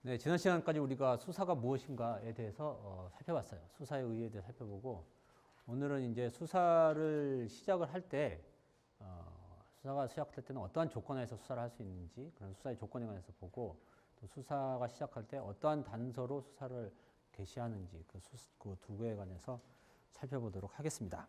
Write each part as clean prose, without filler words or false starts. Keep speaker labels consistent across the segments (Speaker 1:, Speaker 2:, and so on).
Speaker 1: 네, 지난 시간까지 우리가 수사가 무엇인가에 대해서 살펴봤어요. 수사의 의의에 대해 살펴보고 오늘은 이제 수사를 시작을 할 때 수사가 시작될 때는 어떠한 조건에서 수사를 할 수 있는지 그런 수사의 조건에 관해서 보고 또 수사가 시작할 때 어떠한 단서로 수사를 개시하는지 그 두 개에 관해서 살펴보도록 하겠습니다.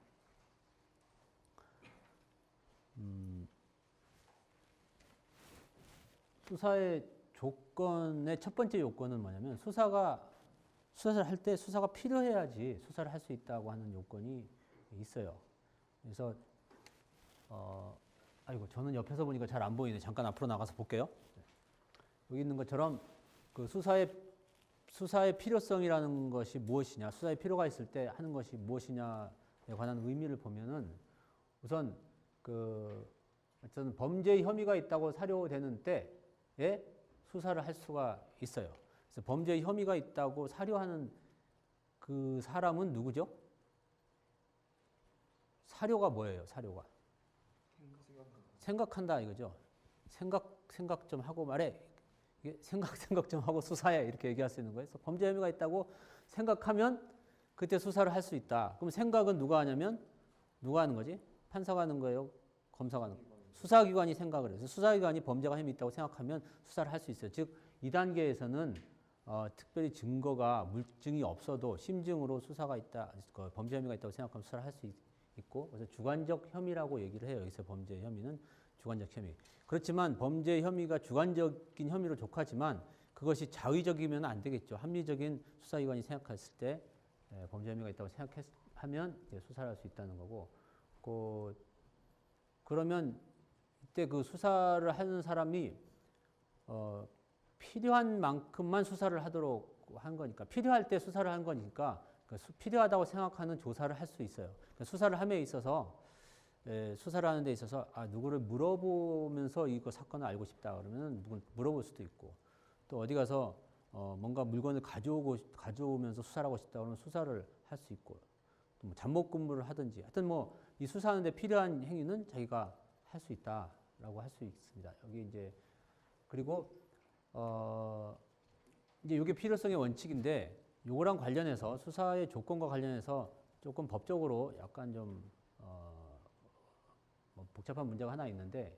Speaker 1: 수사의 조건의 첫 번째 요건은 뭐냐면 수사를 할 때 수사가 필요해야지 수사를 할 수 있다고 하는 요건이 있어요. 그래서 아이고 저는 옆에서 보니까 잘 안 보이네. 잠깐 앞으로 나가서 볼게요. 여기 있는 것처럼 그 수사의 필요성이라는 것이 무엇이냐, 수사의 필요가 있을 때 하는 것이 무엇이냐에 관한 의미를 보면은 우선 어떤 범죄 혐의가 있다고 사료되는 때에 수사를 할 수가 있어요. 그래서 범죄 혐의가 있다고 사료하는 그 사람은 누구죠? 사료가 뭐예요? 사료가 생각한다 이거죠. 생각 좀 하고 말해. 이게 생각 좀 하고 수사해 이렇게 얘기할 수 있는 거예요. 그래서 범죄 혐의가 있다고 생각하면 그때 수사를 할 수 있다. 그럼 생각은 누가 하냐면 누가 하는 거지? 판사가 하는 거예요? 검사가 하는 거예요? 수사기관이 생각을 해요. 수사기관이 범죄가 혐의 있다고 생각하면 수사를 할 수 있어요. 즉 2단계에서는 특별히 증거가 물증이 없어도 심증으로 수사가 있다, 범죄 혐의가 있다고 생각하면 수사를 할 수 있고, 그래서 주관적 혐의라고 얘기를 해요. 여기서 범죄 혐의는 주관적 혐의. 그렇지만 범죄 혐의가 주관적인 혐의로 족하지만 그것이 자의적이면 안 되겠죠. 합리적인 수사기관이 생각했을 때 범죄 혐의가 있다고 생각하면 수사를 할 수 있다는 거고, 그러면 이때 그 수사를 하는 사람이 필요한 만큼만 수사를 하도록 한 거니까, 필요할 때 수사를 한 거니까 필요하다고 생각하는 조사를 할 수 있어요. 그러니까 수사를 함에 있어서 수사를 하는 데 있어서 누구를 물어보면서 이거 사건을 알고 싶다 그러면 누구 물어볼 수도 있고, 또 어디 가서 뭔가 물건을 가져오면서 수사를 하고 싶다 그러면 수사를 할 수 있고, 또 뭐 잠복 근무를 하든지 하여튼 뭐 이 수사하는 데 필요한 행위는 자기가 할 수 있다라고 할 수 있습니다. 여기 이제 그리고 이제 이게 필요성의 원칙인데, 요거랑 관련해서 수사의 조건과 관련해서 조금 법적으로 약간 좀 뭐 복잡한 문제가 하나 있는데,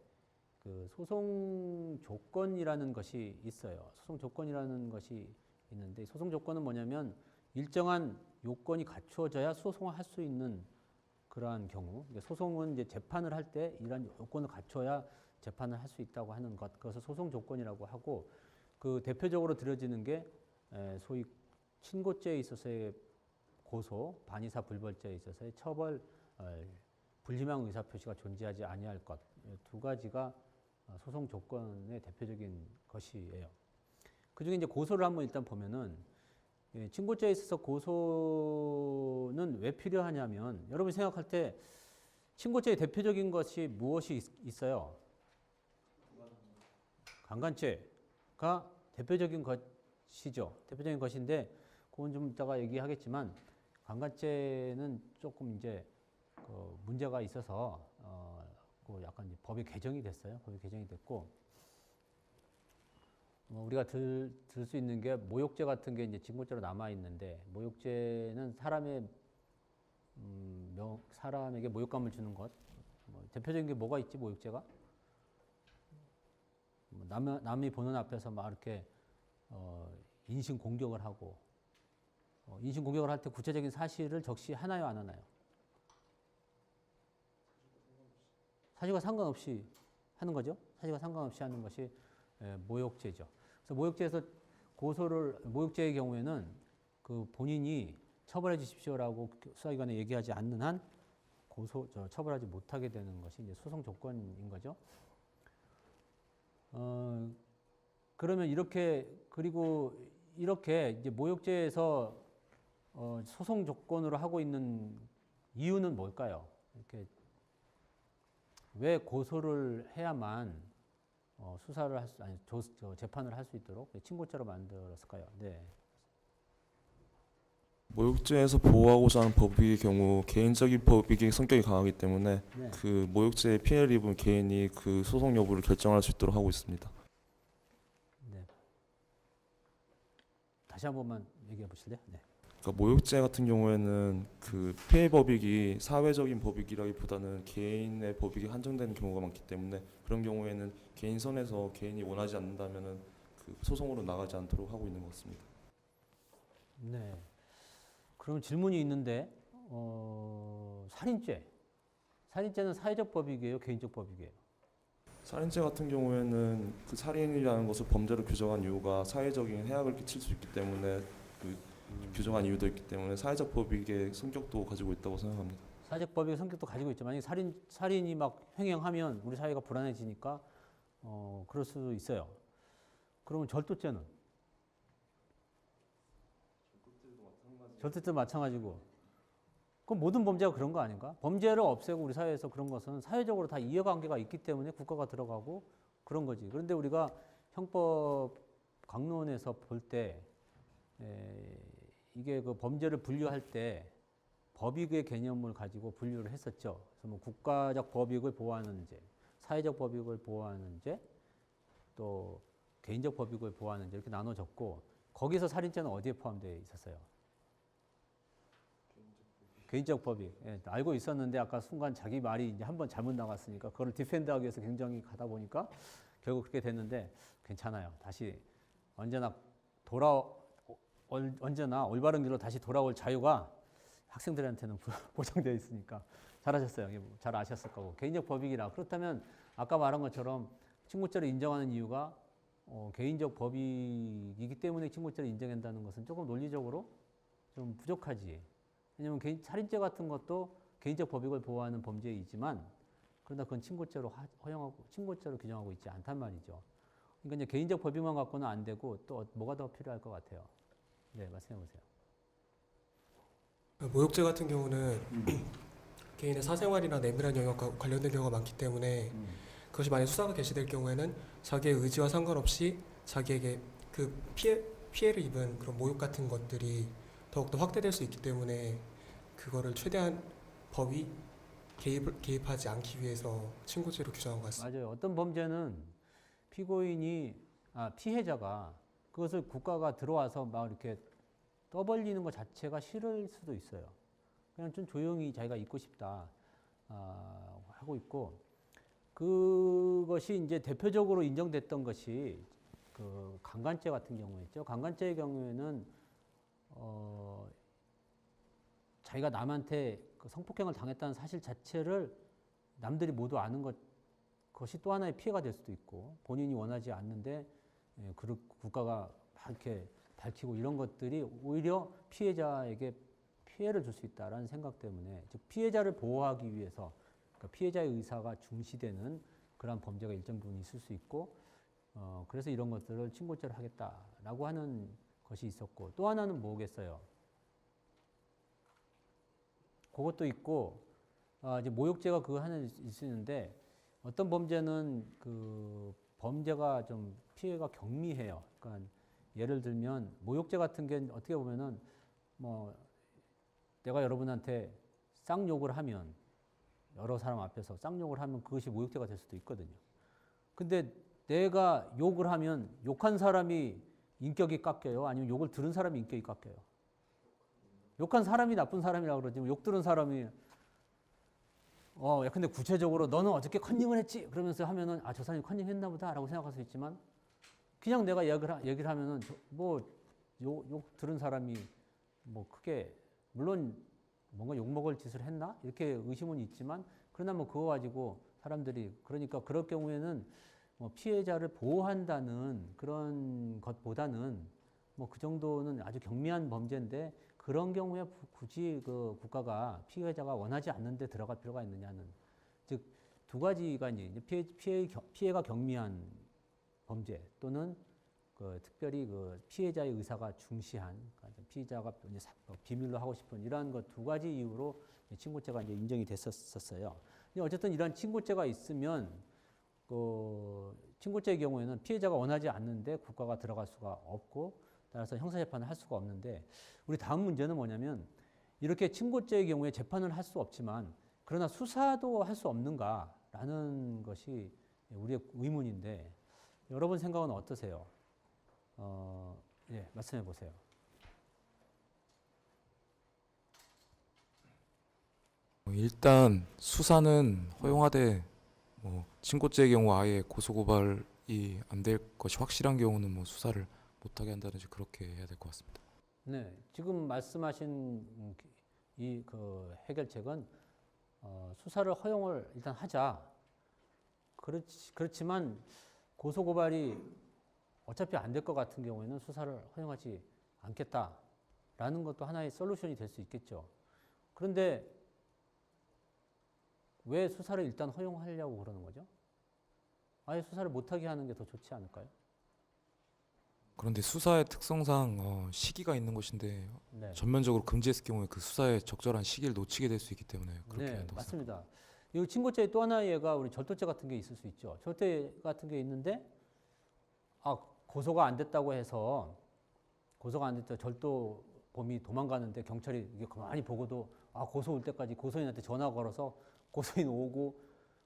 Speaker 1: 그 소송 조건이라는 것이 있어요. 소송 조건이라는 것이 있는데, 소송 조건은 뭐냐면 일정한 요건이 갖추어져야 소송을 할 수 있는 그러한 경우, 소송은 이제 재판을 할 때 이러한 요건을 갖춰야 재판을 할 수 있다고 하는 것, 그것을 소송 조건이라고 하고, 그 대표적으로 들여지는 게 소위 친고죄에 있어서의 고소, 반의사 불벌죄에 있어서의 처벌, 불희망 의사 표시가 존재하지 아니할 것, 두 가지가 소송 조건의 대표적인 것이에요. 그 중에 이제 고소를 한번 일단 보면은, 친고죄에 있어서 고소는 왜 필요하냐면, 여러분이 생각할 때 친고죄의 대표적인 것이 무엇이 있어요? 강간죄가 대표적인 것이죠. 대표적인 것인데, 그건 좀 이따가 얘기하겠지만, 강간죄는 조금 이제 문제가 있어서 약간 이제 법이 개정이 됐어요. 법이 개정이 됐고, 우리가 들 수 있는 게 모욕죄 같은 게 이제 징고죄로 남아 있는데, 모욕죄는 사람에게 모욕감을 주는 것. 대표적인 게 뭐가 있지, 모욕죄가? 남이 보는 앞에서 막 이렇게 인신 공격을 하고, 인신 공격을 할 때 구체적인 사실을 적시하나요, 안 하나요? 사실과 상관없이 하는 거죠. 사실과 상관없이 하는 것이 모욕죄죠. 그래서 모욕죄의 경우에는 그 본인이 처벌해 주십시오라고 수사기관에 얘기하지 않는 한 처벌하지 못하게 되는 것이 이제 소송 조건인 거죠. 그러면 그리고 이렇게 이제 모욕죄에서 소송 조건으로 하고 있는 이유는 뭘까요? 이렇게 왜 고소를 해야만 재판을 할 수 있도록 친고죄로 만들었을까요? 네.
Speaker 2: 모욕죄에서 보호하고자 하는 법의 경우 개인적인 법익의 성격이 강하기 때문에
Speaker 1: 네.
Speaker 2: 그 모욕죄에 피해를 입은 개인이 그 소송 여부를 결정할 수 있도록 하고 있습니다.
Speaker 1: 네. 다시 한 번만 얘기해 보실래요? 네.
Speaker 2: 그러니까 모욕죄 같은 경우에는 그 피해 법익이 사회적인 법익이라기보다는 개인의 법익이 한정되는 경우가 많기 때문에 그런 경우에는 개인 선에서 개인이 원하지 않는다면은 그 소송으로 나가지 않도록 하고 있는 것 같습니다.
Speaker 1: 네. 그럼 질문이 있는데 살인죄. 살인죄는 사회적 법익이에요, 개인적 법익이에요?
Speaker 2: 살인죄 같은 경우에는 그 살인이라는 것을 범죄로 규정한 이유가 사회적인 해악을 끼칠 수 있기 때문에 그 규정한 이유도 있기 때문에 사회적 법익의 성격도 가지고 있다고 생각합니다.
Speaker 1: 사회적 법익의 성격도 가지고 있죠. 만약에 살인이 막 횡행하면 우리 사회가 불안해지니까 그럴 수도 있어요. 그러면 절도죄는? 절도죄도 마찬가지고. 그럼 모든 범죄가 그런 거 아닌가? 범죄를 없애고 우리 사회에서 그런 것은 사회적으로 다 이해관계가 있기 때문에 국가가 들어가고 그런 거지. 그런데 우리가 형법 강론에서 볼 때 이게 그 범죄를 분류할 때 법익의 개념을 가지고 분류를 했었죠. 그래서 뭐 국가적 법익을 보호하는 죄, 사회적 법익을 보호하는 죄, 또 개인적 법익을 보호하는 죄 이렇게 나눠졌고 거기서 살인죄는 어디에 포함되어 있었어요? 개인적 법익. 예, 알고 있었는데 아까 순간 자기 말이 이제 한번 잘못 나갔으니까 그걸 디펜드하기 위해서 굉장히 가다 보니까 결국 그렇게 됐는데 괜찮아요. 다시 언제나 언제나 올바른 길로 다시 돌아올 자유가 학생들한테는 보장되어 있으니까 잘하셨어요. 잘 아셨을 거고. 개인적 법익이라 그렇다면 아까 말한 것처럼 친고죄를 인정하는 이유가 개인적 법익이기 때문에 친고죄를 인정한다는 것은 조금 논리적으로 좀 부족하지. 왜냐하면 살인죄 같은 것도 개인적 법익을 보호하는 범죄이지만 그러나 그건 친고죄로 허용하고 친고죄로 규정하고 있지 않단 말이죠. 그러니까 이제 개인적 법익만 갖고는 안 되고 또 뭐가 더 필요할 것 같아요. 네, 말씀해 보세요.
Speaker 3: 모욕죄 같은 경우는 개인의 사생활이나 내밀한 영역과 관련된 경우가 많기 때문에 그것이 만약 수사가 개시될 경우에는 자기의 의지와 상관없이 자기에게 그 피해를 입은 그런 모욕 같은 것들이 더욱더 확대될 수 있기 때문에 그거를 최대한 법이 개입하지 않기 위해서 친고죄로 규정한 것 같습니다.
Speaker 1: 맞아요. 어떤 범죄는 피해자가 그것을 국가가 들어와서 막 이렇게 떠벌리는 것 자체가 싫을 수도 있어요. 그냥 좀 조용히 자기가 있고 싶다 하고 있고 그것이 이제 대표적으로 인정됐던 것이 그 강간죄 같은 경우였죠. 강간죄의 경우에는 자기가 남한테 그 성폭행을 당했다는 사실 자체를 남들이 모두 아는 것이 또 하나의 피해가 될 수도 있고 본인이 원하지 않는데 국가가 이렇게 밝히고 이런 것들이 오히려 피해자에게 피해를 줄 수 있다라는 생각 때문에 즉 피해자를 보호하기 위해서 그러니까 피해자의 의사가 중시되는 그러한 범죄가 일정 부분 있을 수 있고 그래서 이런 것들을 친고죄로 하겠다라고 하는 것이 있었고 또 하나는 뭐겠어요? 그것도 있고 이제 모욕죄가 그거 하나 있는데 어떤 범죄는 그 범죄가 좀 피해가 경미해요. 그러니까 예를 들면 모욕죄 같은 게 어떻게 보면은 뭐 내가 여러분한테 쌍욕을 하면 여러 사람 앞에서 쌍욕을 하면 그것이 모욕죄가 될 수도 있거든요. 근데 내가 욕을 하면 욕한 사람이 인격이 깎여요? 아니면 욕을 들은 사람이 인격이 깎여요? 욕한 사람이 나쁜 사람이라고 그러지 욕 들은 사람이 야, 근데 구체적으로 너는 어저께 컨닝을 했지? 그러면서 하면은 저 사람이 컨닝했나 보다 라고 생각할 수 있지만 그냥 내가 얘기를 하면은 욕 들은 사람이 뭐 크게 물론 뭔가 욕먹을 짓을 했나? 이렇게 의심은 있지만 그러나 뭐 그거 가지고 사람들이 그러니까 그럴 경우에는 뭐 피해자를 보호한다는 그런 것보다는 뭐 그 정도는 아주 경미한 범죄인데 그런 경우에 굳이 그 국가가 피해자가 원하지 않는데 들어갈 필요가 있느냐는 즉 두 가지가 이제 피해가 경미한 범죄 또는 그 특별히 그 피해자의 의사가 중시한 그러니까 피해자가 이제 비밀로 하고 싶은 이러한 것 두 가지 이유로 친고죄가 이제 인정이 됐었어요. 근데 어쨌든 이런 친고죄가 있으면 그 친고죄의 경우에는 피해자가 원하지 않는데 국가가 들어갈 수가 없고 따라서 형사재판을 할 수가 없는데 우리 다음 문제는 뭐냐면 이렇게 친고죄의 경우에 재판을 할 수 없지만 그러나 수사도 할 수 없는가라는 것이 우리의 의문인데 여러분 생각은 어떠세요? 예, 말씀해 보세요.
Speaker 4: 일단 수사는 허용하되 뭐 친고죄의 경우 아예 고소 고발이 안 될 것이 확실한 경우는 뭐 수사를 못하게 한다든지 그렇게 해야 될 것 같습니다.
Speaker 1: 네, 지금 말씀하신 이 그 해결책은 수사를 허용을 일단 하자. 그렇지만 고소 고발이 어차피 안 될 것 같은 경우에는 수사를 허용하지 않겠다라는 것도 하나의 솔루션이 될 수 있겠죠. 그런데 왜 수사를 일단 허용하려고 그러는 거죠? 아예 수사를 못하게 하는 게 더 좋지 않을까요?
Speaker 4: 그런데 수사의 특성상 시기가 있는 것인데
Speaker 1: 네.
Speaker 4: 전면적으로 금지했을 경우에 그 수사의 적절한 시기를 놓치게 될 수 있기 때문에 그렇게
Speaker 1: 네,
Speaker 4: 한다고 생각합니다.
Speaker 1: 맞습니다. 이 친고죄의 또 하나의 예가 우리 절도죄 같은 게 있을 수 있죠. 절도죄 같은 게 있는데 고소가 안 됐다고 해서 절도 범이 도망가는데 경찰이 이게 가만히 보고도 고소 올 때까지 고소인한테 전화 걸어서 고소인 오고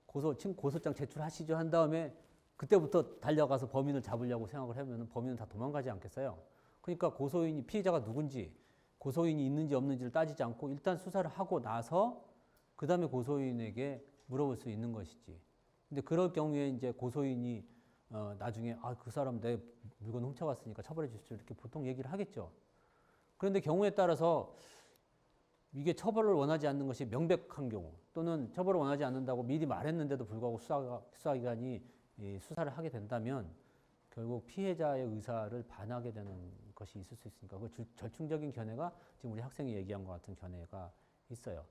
Speaker 1: 고소장 제출하시죠 한 다음에 그때부터 달려가서 범인을 잡으려고 생각을 하면 범인은 다 도망가지 않겠어요. 그러니까 고소인이 피해자가 누군지 고소인이 있는지 없는지를 따지지 않고 일단 수사를 하고 나서 그 다음에 고소인에게 물어볼 수 있는 것이지. 근데 그럴 경우에 이제 고소인이 나중에 그 사람 내 물건 훔쳐갔으니까 처벌해 주십시오 이렇게 보통 얘기를 하겠죠. 그런데 경우에 따라서 이게 처벌을 원하지 않는 것이 명백한 경우 또는 처벌을 원하지 않는다고 미리 말했는데도 불구하고 수사기관이 수사를 하게 된다면 결국 피해자의 의사를 반하게 되는 것이 있을 수 있으니까 그 절충적인 견해가 지금 우리 학생이 얘기한 것 같은 견해가 있어요.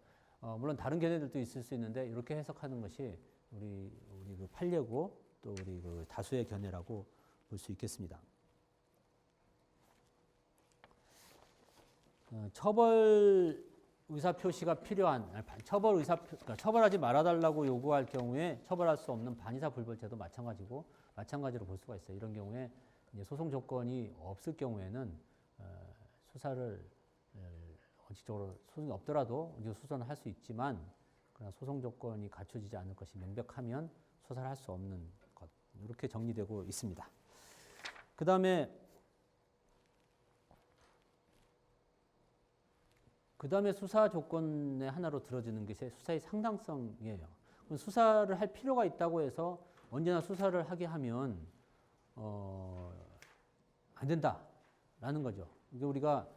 Speaker 1: 물론 다른 견해들도 있을 수 있는데 이렇게 해석하는 것이 우리 그 판례고 또 우리 그 다수의 견해라고 볼 수 있겠습니다. 처벌 의사 표시가 필요한 그러니까 처벌하지 말아달라고 요구할 경우에 처벌할 수 없는 반의사 불벌죄도 마찬가지로 볼 수가 있어요. 이런 경우에 이제 소송 조건이 없을 경우에는 수사를 원칙적으로 소송이 없더라도 수사는 할 수 있지만 그러나 소송 조건이 갖춰지지 않을 것이 명백하면 수사를 할 수 없는 것 이렇게 정리되고 있습니다. 그 다음에 수사 조건의 하나로 들어지는 것이 수사의 상당성이에요. 그럼 수사를 할 필요가 있다고 해서 언제나 수사를 하게 하면 안 된다라는 거죠. 이게 우리가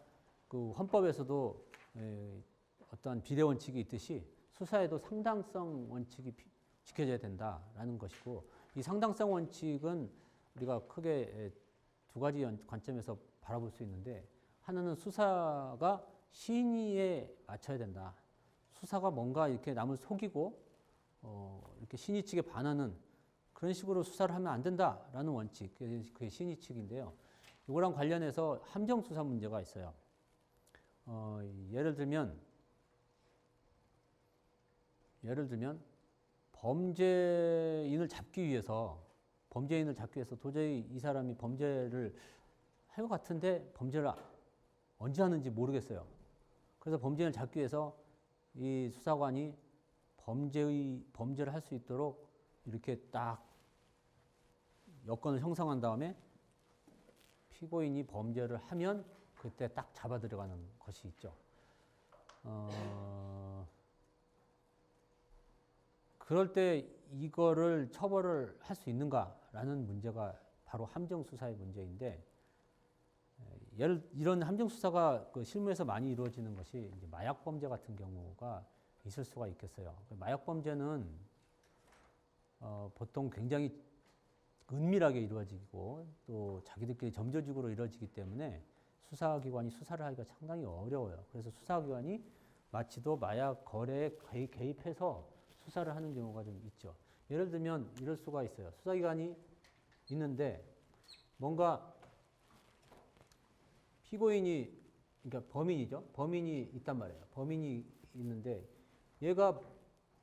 Speaker 1: 그 헌법에서도 어떤 비례 원칙이 있듯이 수사에도 상당성 원칙이 지켜져야 된다라는 것이고 이 상당성 원칙은 우리가 크게 두 가지 관점에서 바라볼 수 있는데 하나는 수사가 신의에 맞춰야 된다. 수사가 뭔가 이렇게 남을 속이고 이렇게 신의 측에 반하는 그런 식으로 수사를 하면 안 된다라는 원칙, 그게 신의 측인데요. 이거랑 관련해서 함정 수사 문제가 있어요. 예를 들면 범죄인을 잡기 위해서 도저히 이 사람이 범죄를 할 것 같은데 범죄를 언제 하는지 모르겠어요. 그래서 범죄인을 잡기 위해서 이 수사관이 범죄를 할 수 있도록 이렇게 딱 여건을 형성한 다음에 피고인이 범죄를 하면 그때 딱 잡아 들어가는 것이 있죠. 그럴 때 이거를 처벌을 할 수 있는가라는 문제가 바로 함정 수사의 문제인데 이런 함정 수사가 그 실무에서 많이 이루어지는 것이 이제 마약 범죄 같은 경우가 있을 수가 있겠어요. 마약 범죄는 보통 굉장히 은밀하게 이루어지고 또 자기들끼리 점조직으로 이루어지기 때문에 수사기관이 수사를 하기가 상당히 어려워요. 그래서 수사기관이 마치도 마약 거래에 개입해서 수사를 하는 경우가 좀 있죠. 예를 들면 이럴 수가 있어요. 수사기관이 있는데 뭔가 피고인이 그러니까 범인이 있단 말이에요. 범인이 있는데 얘가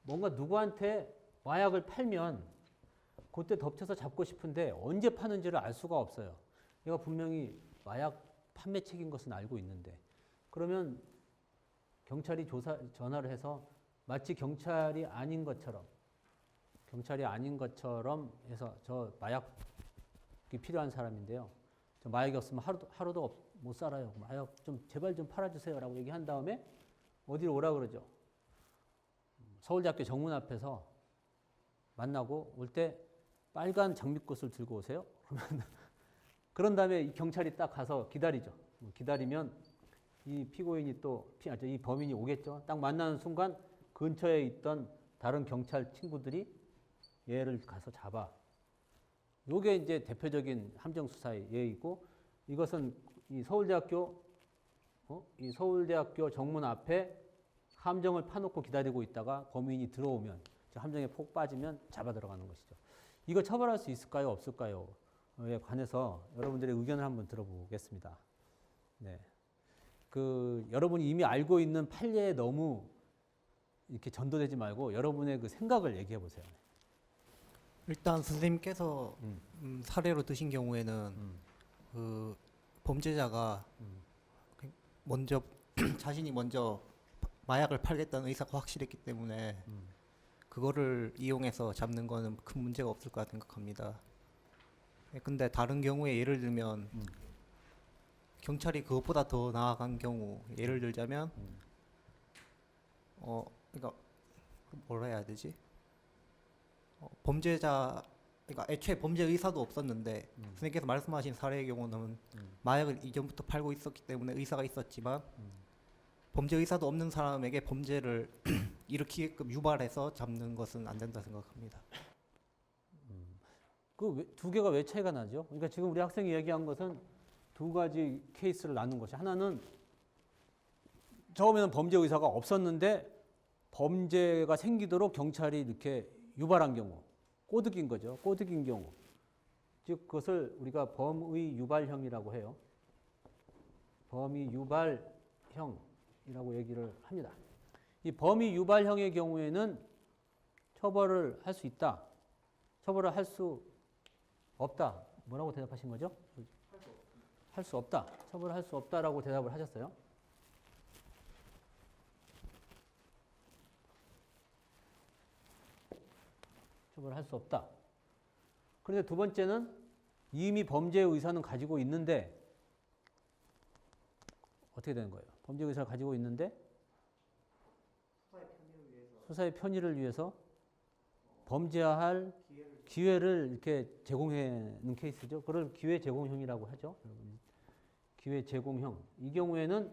Speaker 1: 뭔가 누구한테 마약을 팔면 그때 덮쳐서 잡고 싶은데 언제 파는지를 알 수가 없어요. 얘가 분명히 마약 판매책인 것은 알고 있는데 그러면 경찰이 전화를 해서 마치 경찰이 아닌 것처럼 해서 저 마약이 필요한 사람인데요. 저 마약이 없으면 하루도 못 살아요. 마약 좀 제발 좀 팔아주세요라고 얘기한 다음에 어디로 오라 그러죠. 서울대학교 정문 앞에서 만나고 올 때 빨간 장미꽃을 들고 오세요. 그러면 그런 다음에 이 경찰이 딱 가서 기다리죠. 기다리면 이 피고인이 이 범인이 오겠죠. 딱 만나는 순간 근처에 있던 다른 경찰 친구들이 얘를 가서 잡아. 요게 이제 대표적인 함정 수사의 예이고, 이것은 이 서울대학교 정문 앞에 함정을 파놓고 기다리고 있다가 범인이 들어오면 함정에 폭 빠지면 잡아 들어가는 것이죠. 이거 처벌할 수 있을까요? 없을까요? 에 관해서 여러분들의 의견을 한번 들어보겠습니다. 네. 여러분이 이미 알고 있는 판례에 너무 이렇게 전도되지 말고 여러분의 그 생각을 얘기해 보세요.
Speaker 5: 일단 선생님께서 사례로 드신 경우에는 그 범죄자가 먼저 자신이 먼저 마약을 팔겠다는 의사가 확실했기 때문에 그거를 이용해서 잡는 거는 큰 문제가 없을 거라 생각합니다. 근데 다른 경우에 예를 들면 경찰이 그것보다 더 나아간 경우, 예를 들자면 그러니까 뭐라 해야 되지? 범죄자, 그러니까 애초에 범죄 의사도 없었는데 선생님께서 말씀하신 사례의 경우는 마약을 이전부터 팔고 있었기 때문에 의사가 있었지만 범죄 의사도 없는 사람에게 범죄를 일으키게끔 유발해서 잡는 것은 안 된다 생각합니다.
Speaker 1: 그 두 개가 왜 차이가 나죠? 그러니까 지금 우리 학생이 얘기한 것은 두 가지 케이스를 나눈 것이, 하나는 처음에는 범죄 의사가 없었는데 범죄가 생기도록 경찰이 이렇게 유발한 경우, 꼬드긴 거죠. 꼬드긴 경우. 즉 그것을 우리가 범의 유발형이라고 해요. 범의 유발형이라고 얘기를 합니다. 이 범의 유발형의 경우에는 처벌을 할 수 있다. 처벌을 할 수 없다. 뭐라고 대답하신 거죠? 할 수 없다. 처벌을 할 수 없다라고 대답을 하셨어요. 처벌을 할 수 없다. 그런데 두 번째는 이미 범죄 의사는 가지고 있는데 어떻게 되는 거예요? 범죄 의사를 가지고 있는데 수사의 편의를 위해서 범죄할 기회를 이렇게 제공하는 케이스죠. 그걸 기회 제공형이라고 하죠. 기회 제공형. 이 경우에는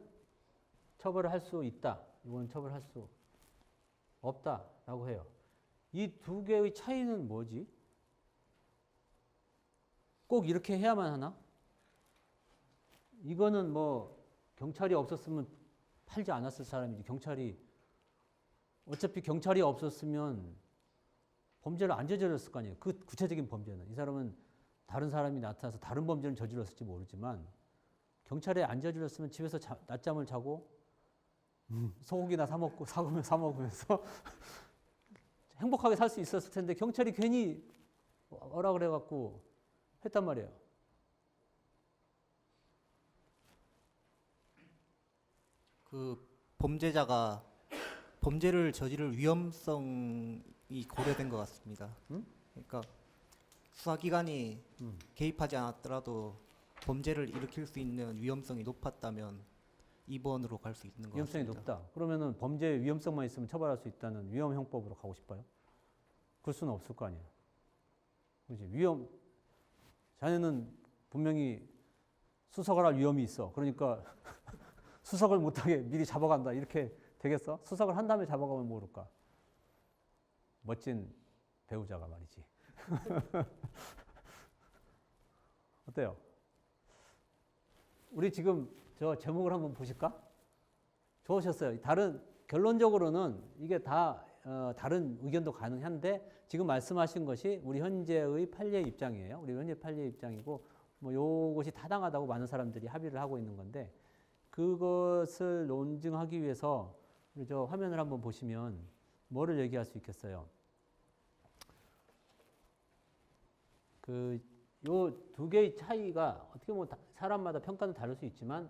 Speaker 1: 처벌을 할 수 있다. 이건 처벌할 수 없다라고 해요. 이 두 개의 차이는 뭐지? 꼭 이렇게 해야만 하나? 이거는 뭐 경찰이 없었으면 팔지 않았을 사람이지. 어차피 경찰이 없었으면 범죄를 안 저질렀을 거 아니에요. 그 구체적인 범죄는. 이 사람은 다른 사람이 나타나서 다른 범죄를 저질렀을지 모르지만 경찰에 안 저질렀으면 집에서 낮잠을 자고 소고기나 사 먹으면서 행복하게 살 수 있었을 텐데 경찰이 괜히 오라 그래갖고 했단 말이에요.
Speaker 5: 그 범죄자가 범죄를 저지를 위험성이 고려된 것 같습니다. 그러니까 수사기관이 개입하지 않았더라도 범죄를 일으킬 수 있는 위험성이 높았다면 2번으로 갈 수 있는 것
Speaker 1: 위험성이
Speaker 5: 같습니다.
Speaker 1: 높다. 그러면은 범죄 위험성만 있으면 처벌할 수 있다는 위험형법으로 가고 싶어요? 그럴 수는 없을 거 아니에요. 그렇지? 자네는 분명히 수석을 할 위험이 있어. 그러니까 수석을 못하게 미리 잡아간다. 이렇게 되겠어? 수석을 한 다음에 잡아가면 모를까? 멋진 배우자가 말이지. 어때요? 우리 지금 저 제목을 한번 보실까? 좋으셨어요. 결론적으로는 이게 다 다른 의견도 가능한데 지금 말씀하신 것이 우리 현재의 판례 입장이에요. 우리 현재 판례 입장이고 뭐 요것이 타당하다고 많은 사람들이 합의를 하고 있는 건데 그것을 논증하기 위해서 우리 저 화면을 한번 보시면 뭐를 얘기할 수 있겠어요? 요 두 개의 차이가 어떻게 보면 사람마다 평가는 다를 수 있지만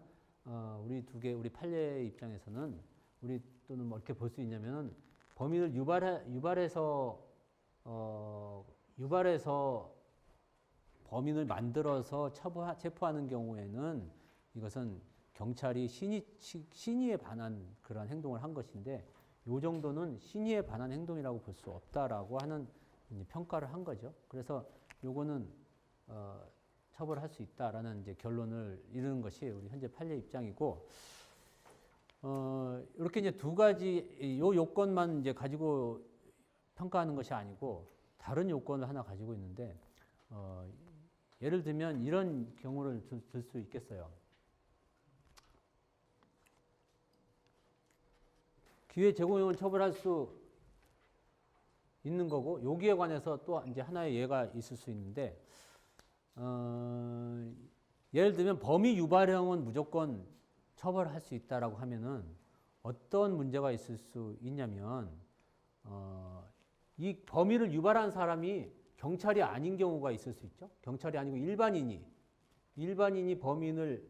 Speaker 1: 우리 판례 입장에서는 우리 또는 뭐 이렇게 볼 수 있냐면은 범인을 유발해서 범인을 만들어서 체포하는 경우에는 이것은 경찰이 신의에 반한 그러한 행동을 한 것인데 요 정도는 신의에 반한 행동이라고 볼 수 없다라고 하는 이제 평가를 한 거죠. 그래서 요거는 처벌할 수 있다라는 이제 결론을 이루는 것이 우리 현재 판례 입장이고, 이렇게 이제 두 가지 요 요건만 이제 가지고 평가하는 것이 아니고 다른 요건을 하나 가지고 있는데, 예를 들면 이런 경우를 들 수 있겠어요. 기회 제공형은 처벌할 수 있는 거고, 여기에 관해서 또 이제 하나의 예가 있을 수 있는데, 예를 들면 범위 유발형은 무조건 처벌할 수 있다라고 하면은 어떤 문제가 있을 수 있냐면, 이 범위를 유발한 사람이 경찰이 아닌 경우가 있을 수 있죠. 경찰이 아니고 일반인이 범위를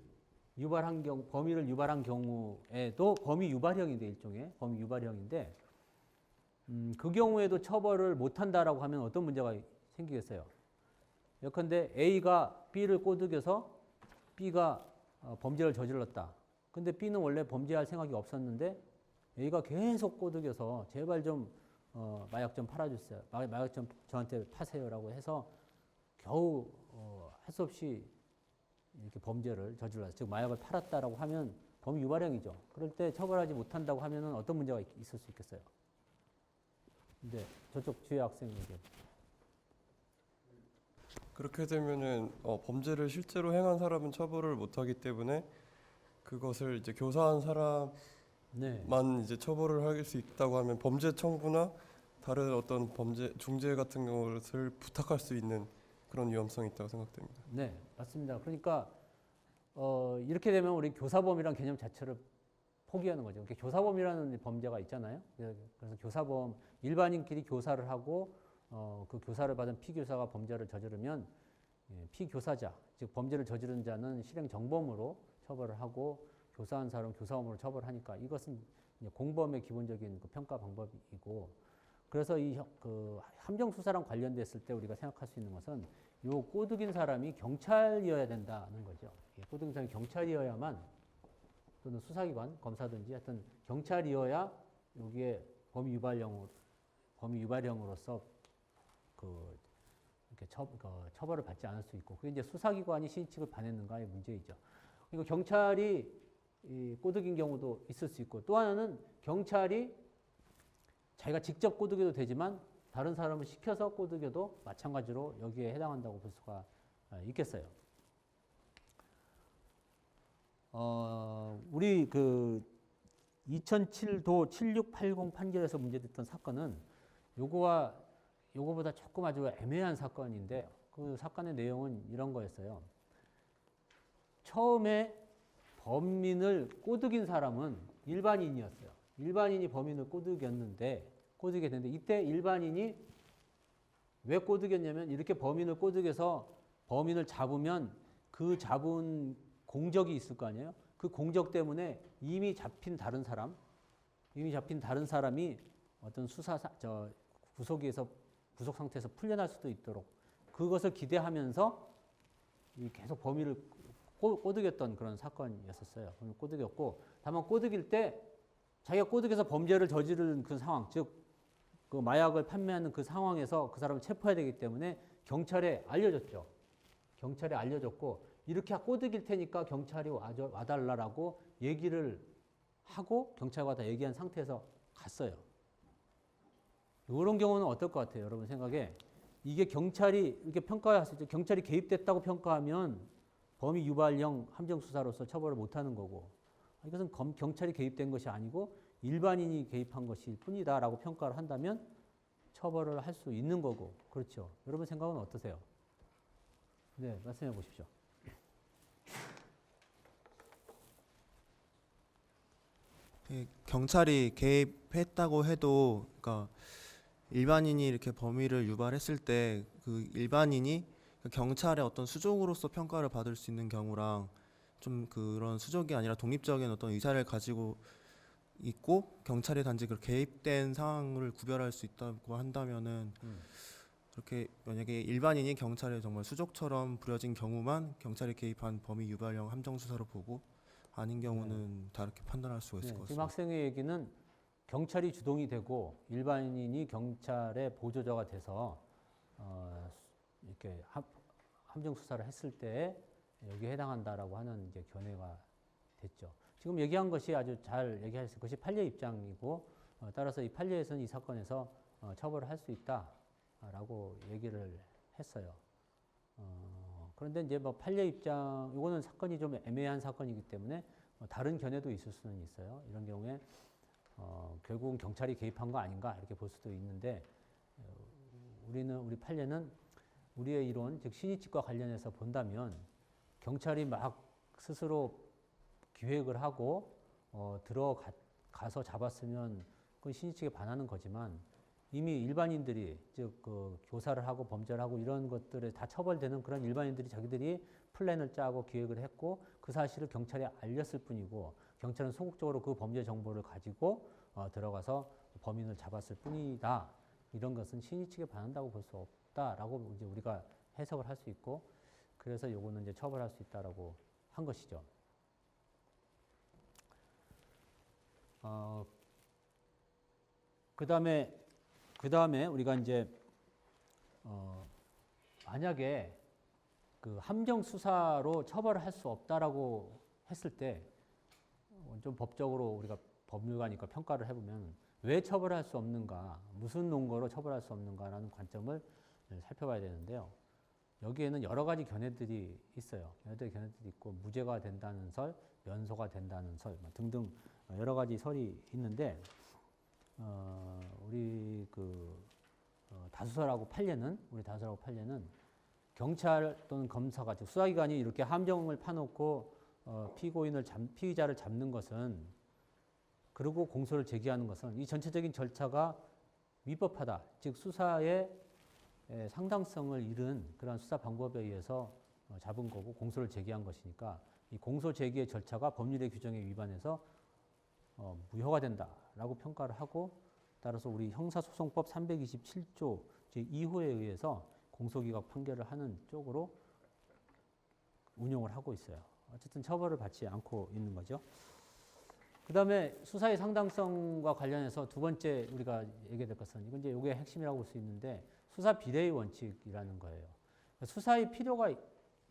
Speaker 1: 유발한 경우에도 범위 유발형인데, 일종의 범위 유발형인데, 그 경우에도 처벌을 못 한다라고 하면 어떤 문제가 생기겠어요? 예컨대 A가 B를 꼬드겨서 B가 범죄를 저질렀다. 근데 B는 원래 범죄할 생각이 없었는데 A가 계속 꼬드겨서 제발 좀 마약 좀 팔아주세요. 마약 좀 저한테 파세요라고 해서 겨우 할 수 없이 이렇게 범죄를 저질렀어요. 즉 마약을 팔았다라고 하면 범위 유발형이죠. 그럴 때 처벌하지 못한다고 하면은 어떤 문제가 있을 수 있겠어요? 네, 저쪽 주혜 학생 얘기해.
Speaker 6: 그렇게 되면은 범죄를 실제로 행한 사람은 처벌을 못하기 때문에 그것을 이제 교사한 사람만
Speaker 1: 네.
Speaker 6: 이제 처벌을 할 수 있다고 하면 범죄 청구나 다른 어떤 범죄 중재 같은 것을 부탁할 수 있는 그런 위험성이 있다고 생각됩니다.
Speaker 1: 네, 맞습니다. 그러니까 이렇게 되면 우리 교사범이라는 개념 자체를 포기하는 거죠. 그러니까 교사범이라는 범죄가 있잖아요. 그래서 교사범, 일반인끼리 교사를 하고 그 교사를 받은 피교사가 범죄를 저지르면 피교사자, 즉 범죄를 저지른 자는 실행정범으로 처벌을 하고 교사한 사람은 교사범으로 처벌하니까 이것은 이제 공범의 기본적인 그 평가 방법이고, 그래서 이 그 함정 수사랑 관련됐을 때 우리가 생각할 수 있는 것은 요 꼬드긴 사람이 경찰이어야 된다는 거죠. 꼬드긴 사람이 경찰이어야만, 또는 수사기관, 검사든지 하여튼 경찰이어야 여기에 범위 유발형으로서 이렇게 처벌을 받지 않을 수 있고, 그게 이제 수사기관이 시인칙을 반했는가의 문제이죠. 그러니까 경찰이 꼬드긴 경우도 있을 수 있고, 또 하나는 경찰이 자기가 직접 꼬드겨도 되지만 다른 사람을 시켜서 꼬드겨도 마찬가지로 여기에 해당한다고 볼 수가 있겠어요. 우리 그 2007도 7680 판결에서 문제됐던 사건은 요거보다 조금 아주 애매한 사건인데, 그 사건의 내용은 이런 거였어요. 처음에 범인을 꼬드긴 사람은 일반인이었어요. 일반인이 범인을 꼬드게 됐는데, 이때 일반인이 왜 꼬드겼냐면, 이렇게 범인을 꼬드겨서 범인을 잡으면 그 잡은 공적이 있을 거 아니에요. 그 공적 때문에 이미 잡힌 다른 사람이 어떤 구속 상태에서 풀려날 수도 있도록 그것을 기대하면서 계속 범위를 꼬드겼던 그런 사건이었었어요. 꼬드겼고, 다만 꼬드길 때 자기가 꼬드겨서 범죄를 저지른 그 상황, 즉 그 마약을 판매하는 그 상황에서 그 사람을 체포해야 되기 때문에 경찰에 알려줬죠. 경찰에 알려줬고, 이렇게 꼬드길 테니까 경찰이 와달라라고 얘기를 하고 경찰과 다 얘기한 상태에서 갔어요. 이런 경우는 어떨 것 같아요? 여러분 생각에 이게 경찰이 이렇게 평가했을 때 경찰이 개입됐다고 평가하면 범위 유발형 함정수사로서 처벌을 못하는 거고, 이것은 경찰이 개입된 것이 아니고 일반인이 개입한 것일 뿐이다라고 평가를 한다면 처벌을 할 수 있는 거고, 그렇죠? 여러분 생각은 어떠세요? 네, 말씀해 보십시오.
Speaker 7: 경찰이 개입했다고 해도, 그러니까 일반인이 이렇게 범위를 유발했을 때 그 일반인이 경찰의 어떤 수족으로서 평가를 받을 수 있는 경우랑 좀 그런 수족이 아니라 독립적인 어떤 의사를 가지고 있고 경찰이 단지 그 개입된 상황을 구별할 수 있다고 한다면은 그렇게 만약에 일반인이 경찰에 정말 수족처럼 부려진 경우만 경찰이 개입한 범위 유발형 함정 수사로 보고 아닌 경우는 다르게 판단할 수가 있을 것
Speaker 1: 지금
Speaker 7: 같습니다.
Speaker 1: 학생의 얘기는 경찰이 주동이 되고 일반인이 경찰의 보조자가 돼서 이렇게 함정 수사를 했을 때 여기에 해당한다라고 하는 이제 견해가 됐죠. 지금 얘기한 것이 아주 잘 얘기하셨어요. 그것이 판례 입장이고 따라서 이 판례에서는 이 사건에서 처벌을 할 수 있다라고 얘기를 했어요. 그런데 이제 뭐 판례 입장, 이거는 사건이 좀 애매한 사건이기 때문에 다른 견해도 있을 수는 있어요. 이런 경우에 결국은 경찰이 개입한 거 아닌가 이렇게 볼 수도 있는데 우리 판례는 우리의 이론, 즉 신의칙과 관련해서 본다면 경찰이 막 스스로 기획을 하고 들어가서 잡았으면 그건 신의칙에 반하는 거지만 이미 일반인들이 즉 그 교사를 하고 범죄를 하고 이런 것들에 다 처벌되는 그런 일반인들이 자기들이 플랜을 짜고 기획을 했고 그 사실을 경찰에 알렸을 뿐이고 경찰은 소극적으로 그 범죄 정보를 가지고 들어가서 범인을 잡았을 뿐이다. 이런 것은 신의칙에 반한다고 볼 수 없다라고 이제 우리가 해석을 할 수 있고 그래서 요거는 이제 처벌할 수 있다라고 한 것이죠. 그 다음에 우리가 이제 만약에 그 함정 수사로 처벌을 할 수 없다라고 했을 때 좀 법적으로 우리가 법률가니까 평가를 해보면 왜 처벌할 수 없는가, 무슨 논거로 처벌할 수 없는가라는 관점을 살펴봐야 되는데요. 여기에는 여러 가지 견해들이 있어요. 여러 가지 견해들이 있고 무죄가 된다는 설, 면소가 된다는 설 등등 여러 가지 설이 있는데 우리 다수설하고 판례는 경찰 또는 검사가 즉 수사기관이 이렇게 함정을 파놓고 피의자를 잡는 것은 그리고 공소를 제기하는 것은 이 전체적인 절차가 위법하다. 즉 수사의 상당성을 잃은 그런 수사 방법에 의해서 잡은 거고 공소를 제기한 것이니까 이 공소 제기의 절차가 법률의 규정에 위반해서 무효가 된다라고 평가를 하고 따라서 우리 형사소송법 327조 제2호에 의해서 공소기각 판결을 하는 쪽으로 운용을 하고 있어요. 어쨌든 처벌을 받지 않고 있는 거죠. 그 다음에 수사의 상당성과 관련해서 두 번째 우리가 얘기해야 될 것은 이건 이제 이게 핵심이라고 볼 수 있는데 수사 비례의 원칙이라는 거예요. 수사의 필요가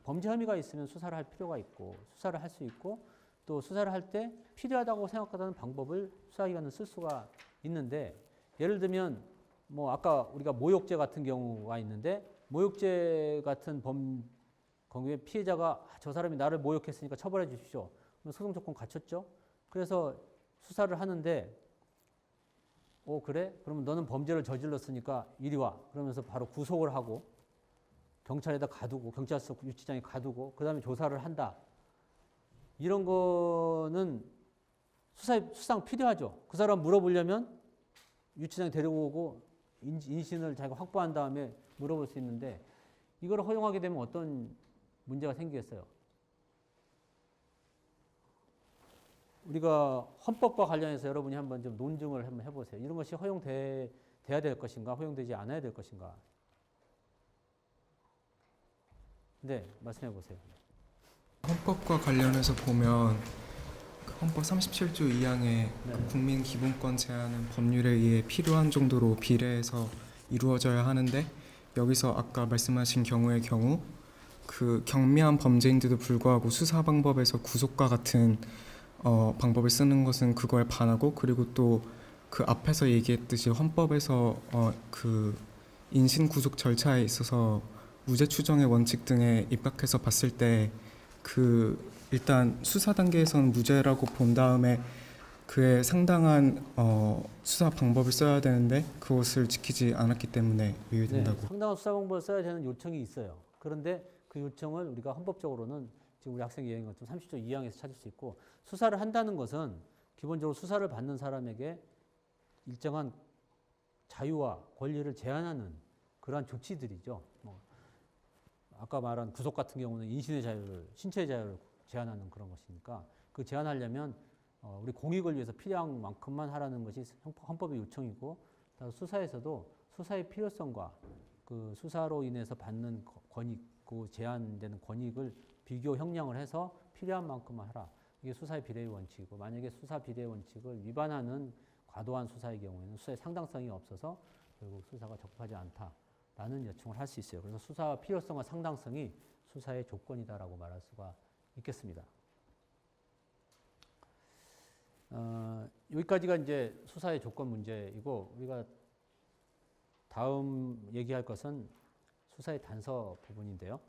Speaker 1: 범죄 혐의가 있으면 수사를 할 필요가 있고 수사를 할 수 있고 또 수사를 할 때 필요하다고 생각하는 방법을 수사기관은 쓸 수가 있는데 예를 들면 뭐 아까 우리가 모욕죄 같은 경우가 있는데 모욕죄 같은 거기에 피해자가 저 사람이 나를 모욕했으니까 처벌해 주십시오. 그럼 소송 조건 갖췄죠. 그래서 수사를 하는데 그래? 그러면 너는 범죄를 저질렀으니까 이리 와. 그러면서 바로 구속을 하고 경찰에다 가두고 경찰서 유치장에 가두고 그 다음에 조사를 한다. 이런 거는 수상 필요하죠. 그 사람 물어보려면 유치장에 데리고 오고 인신을 자기가 확보한 다음에 물어볼 수 있는데 이걸 허용하게 되면 어떤 문제가 생기겠어요? 우리가 헌법과 관련해서 여러분이 한번 좀 논증을 한번 해보세요. 이런 것이 허용돼야 될 것인가, 허용되지 않아야 될 것인가. 네, 말씀해 보세요.
Speaker 3: 헌법과 관련해서 보면 그 헌법 37조 2항의
Speaker 1: 네.
Speaker 3: 국민 기본권 제한은 법률에 의해 필요한 정도로 비례해서 이루어져야 하는데 여기서 아까 말씀하신 경우의 경우 그 경미한 범죄인데도 불구하고 수사 방법에서 구속과 같은 방법을 쓰는 것은 그거에 반하고 그리고 또 그 앞에서 얘기했듯이 헌법에서 그 인신 구속 절차에 있어서 무죄 추정의 원칙 등에 입각해서 봤을 때 그 일단 수사 단계에서는 무죄라고 본 다음에 그에 상당한 수사 방법을 써야 되는데 그것을 지키지 않았기 때문에 위헌된다고.
Speaker 1: 네, 상당한 수사 방법을 써야 되는 요청이 있어요. 그런데 그 요청을 우리가 헌법적으로는 지금 우리 학생이 얘기한 것처럼 30조 2항에서 찾을 수 있고 수사를 한다는 것은 기본적으로 수사를 받는 사람에게 일정한 자유와 권리를 제한하는 그러한 조치들이죠. 아까 말한 구속 같은 경우는 인신의 자유를, 신체의 자유를 제한하는 그런 것이니까 그 제한하려면 우리 공익을 위해서 필요한 만큼만 하라는 것이 헌법의 요청이고 수사에서도 수사의 필요성과 그 수사로 인해서 받는 권익, 그 제한되는 권익을 비교 형량을 해서 필요한 만큼만 하라. 이게 수사의 비례의 원칙이고 만약에 수사 비례의 원칙을 위반하는 과도한 수사의 경우에는 수사의 상당성이 없어서 결국 수사가 적합하지 않다라는 요청을 할 수 있어요. 그래서 수사 필요성과 상당성이 수사의 조건이다라고 말할 수가 있겠습니다. 여기까지가 이제 수사의 조건 문제이고 우리가 다음 얘기할 것은 수사의 단서 부분인데요.